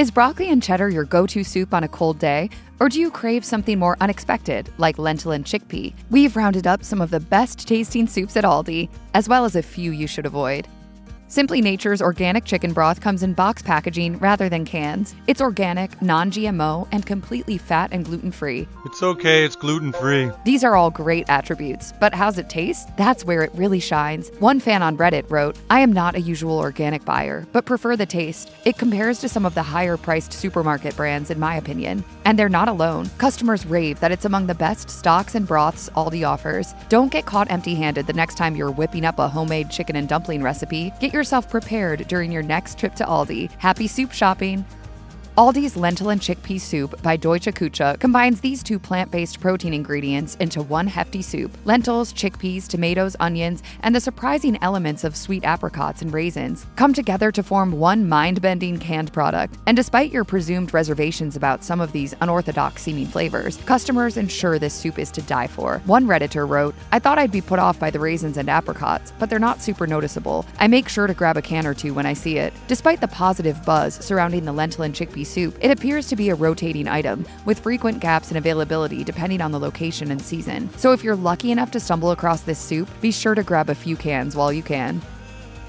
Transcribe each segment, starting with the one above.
Is broccoli and cheddar your go-to soup on a cold day? Or do you crave something more unexpected, like lentil and chickpea? We've rounded up some of the best tasting soups at Aldi, as well as a few you should avoid. Simply Nature's organic chicken broth comes in box packaging rather than cans. It's organic, non-GMO, and completely fat and gluten-free. It's okay, it's gluten-free. These are all great attributes, but how's it taste? That's where it really shines. One fan on Reddit wrote, "I am not a usual organic buyer, but prefer the taste. It compares to some of the higher-priced supermarket brands in my opinion. And they're not alone. Customers rave that it's among the best stocks and broths Aldi offers. Don't get caught empty-handed the next time you're whipping up a homemade chicken and dumpling recipe. Get yourself prepared during your next trip to Aldi. Happy soup shopping! Aldi's Lentil and Chickpea Soup by Deutsche Küche combines these two plant-based protein ingredients into one hefty soup. Lentils, chickpeas, tomatoes, onions, and the surprising elements of sweet apricots and raisins come together to form one mind-bending canned product. And despite your presumed reservations about some of these unorthodox-seeming flavors, customers ensure this soup is to die for. One Redditor wrote, "I thought I'd be put off by the raisins and apricots, but they're not super noticeable. I make sure to grab a can or two when I see it." Despite the positive buzz surrounding the lentil and chickpea soup, it appears to be a rotating item, with frequent gaps in availability depending on the location and season. So if you're lucky enough to stumble across this soup, be sure to grab a few cans while you can.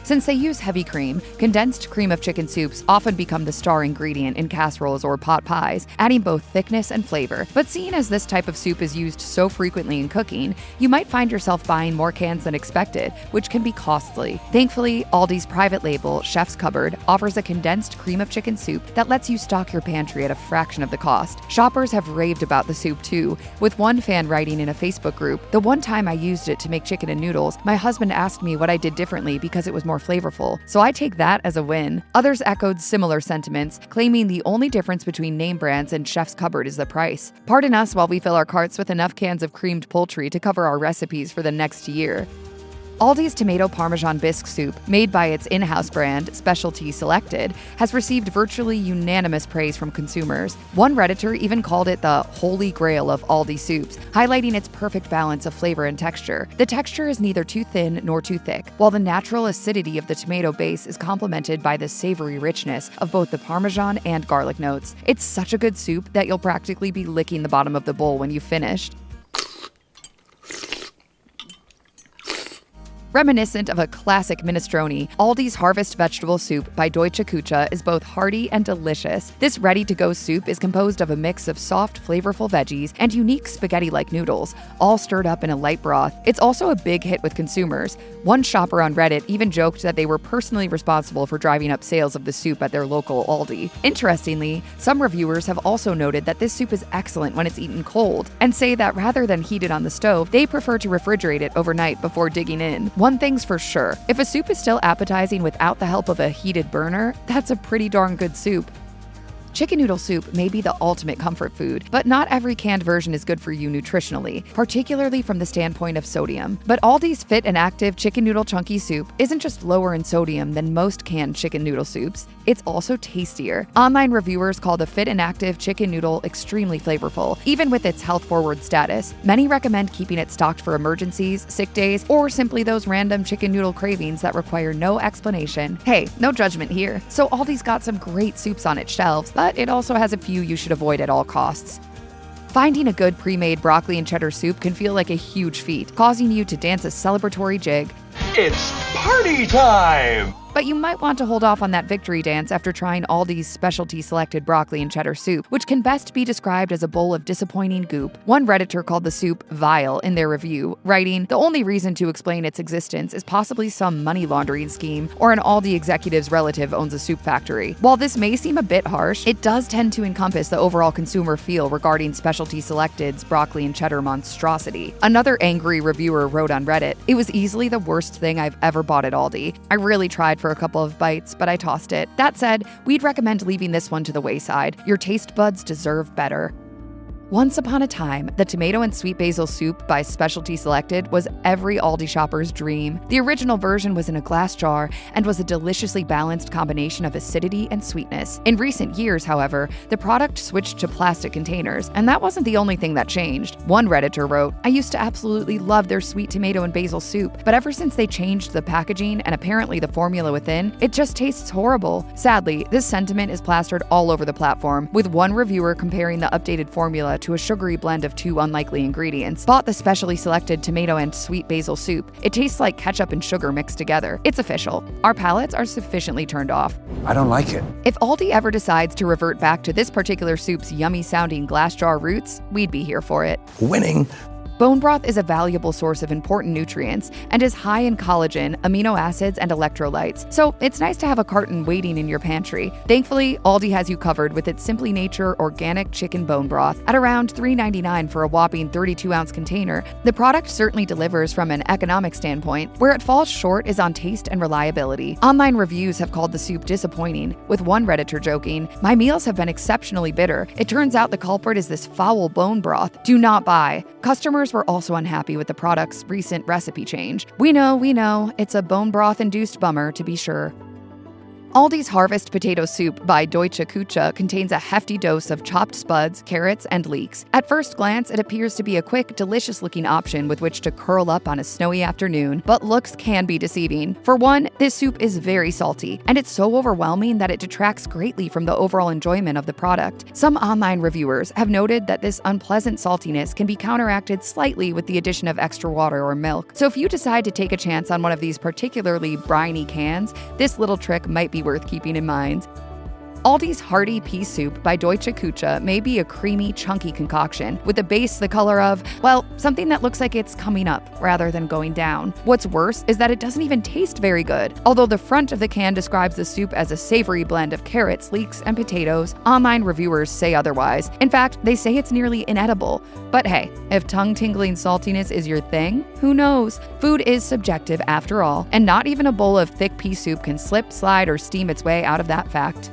Since they use heavy cream, condensed cream of chicken soups often become the star ingredient in casseroles or pot pies, adding both thickness and flavor. But seeing as this type of soup is used so frequently in cooking, you might find yourself buying more cans than expected, which can be costly. Thankfully, Aldi's private label, Chef's Cupboard, offers a condensed cream of chicken soup that lets you stock your pantry at a fraction of the cost. Shoppers have raved about the soup too, with one fan writing in a Facebook group, "The one time I used it to make chicken and noodles, my husband asked me what I did differently because it was more flavorful, so I take that as a win." Others echoed similar sentiments, claiming the only difference between name brands and Chef's Cupboard is the price. Pardon us while we fill our carts with enough cans of creamed poultry to cover our recipes for the next year. Aldi's tomato Parmesan Bisque soup, made by its in-house brand, Specialty Selected, has received virtually unanimous praise from consumers. One Redditor even called it the holy grail of Aldi soups, highlighting its perfect balance of flavor and texture. The texture is neither too thin nor too thick, while the natural acidity of the tomato base is complemented by the savory richness of both the Parmesan and garlic notes. It's such a good soup that you'll practically be licking the bottom of the bowl when you've finished. Reminiscent of a classic minestrone, Aldi's Harvest Vegetable Soup by Deutsche Küche is both hearty and delicious. This ready-to-go soup is composed of a mix of soft, flavorful veggies and unique spaghetti-like noodles, all stirred up in a light broth. It's also a big hit with consumers. One shopper on Reddit even joked that they were personally responsible for driving up sales of the soup at their local Aldi. Interestingly, some reviewers have also noted that this soup is excellent when it's eaten cold, and say that rather than heat it on the stove, they prefer to refrigerate it overnight before digging in. One thing's for sure, if a soup is still appetizing without the help of a heated burner, that's a pretty darn good soup. Chicken noodle soup may be the ultimate comfort food, but not every canned version is good for you nutritionally, particularly from the standpoint of sodium. But Aldi's Fit and Active Chicken Noodle Chunky Soup isn't just lower in sodium than most canned chicken noodle soups, it's also tastier. Online reviewers call the Fit and Active Chicken Noodle extremely flavorful, even with its health-forward status. Many recommend keeping it stocked for emergencies, sick days, or simply those random chicken noodle cravings that require no explanation. Hey, no judgment here. So Aldi's got some great soups on its shelves, but it also has a few you should avoid at all costs. Finding a good pre-made broccoli and cheddar soup can feel like a huge feat, causing you to dance a celebratory jig. It's party time! But you might want to hold off on that victory dance after trying Aldi's Specialty Selected broccoli and cheddar soup, which can best be described as a bowl of disappointing goop. One Redditor called the soup vile in their review, writing, "The only reason to explain its existence is possibly some money laundering scheme, or an Aldi executive's relative owns a soup factory." While this may seem a bit harsh, it does tend to encompass the overall consumer feel regarding Specialty Selected's broccoli and cheddar monstrosity. Another angry reviewer wrote on Reddit, "It was easily the worst thing I've ever bought at Aldi. I really tried for a couple of bites, but I tossed it. That said, we'd recommend leaving this one to the wayside. Your taste buds deserve better." Once upon a time, the tomato and sweet basil soup by Specialty Selected was every Aldi shopper's dream. The original version was in a glass jar and was a deliciously balanced combination of acidity and sweetness. In recent years, however, the product switched to plastic containers, and that wasn't the only thing that changed. One Redditor wrote, "I used to absolutely love their sweet tomato and basil soup, but ever since they changed the packaging and apparently the formula within, it just tastes horrible." Sadly, this sentiment is plastered all over the platform, with one reviewer comparing the updated formula to a sugary blend of two unlikely ingredients. Bought the specially selected tomato and sweet basil soup. It tastes like ketchup and sugar mixed together. It's official. Our palates are sufficiently turned off. I don't like it. If Aldi ever decides to revert back to this particular soup's yummy-sounding glass jar roots, we'd be here for it. Winning. Bone broth is a valuable source of important nutrients and is high in collagen, amino acids, and electrolytes, so it's nice to have a carton waiting in your pantry. Thankfully, Aldi has you covered with its Simply Nature organic chicken bone broth. At around $3.99 for a whopping 32-ounce container, the product certainly delivers from an economic standpoint. Where it falls short is on taste and reliability. Online reviews have called the soup disappointing, with one Redditor joking, "My meals have been exceptionally bitter. It turns out the culprit is this foul bone broth. Do not buy." Customers were also unhappy with the product's recent recipe change. We know, it's a bone broth-induced bummer to be sure. Aldi's Harvest Potato Soup by Deutsche Küche contains a hefty dose of chopped spuds, carrots, and leeks. At first glance, it appears to be a quick, delicious-looking option with which to curl up on a snowy afternoon, but looks can be deceiving. For one, this soup is very salty, and it's so overwhelming that it detracts greatly from the overall enjoyment of the product. Some online reviewers have noted that this unpleasant saltiness can be counteracted slightly with the addition of extra water or milk. So if you decide to take a chance on one of these particularly briny cans, this little trick might be worth keeping in mind. Aldi's Hearty pea soup by Deutsche Küche may be a creamy, chunky concoction, with a base the color of, well, something that looks like it's coming up rather than going down. What's worse is that it doesn't even taste very good. Although the front of the can describes the soup as a savory blend of carrots, leeks, and potatoes, online reviewers say otherwise. In fact, they say it's nearly inedible. But hey, if tongue-tingling saltiness is your thing, who knows? Food is subjective after all, and not even a bowl of thick pea soup can slip, slide, or steam its way out of that fact.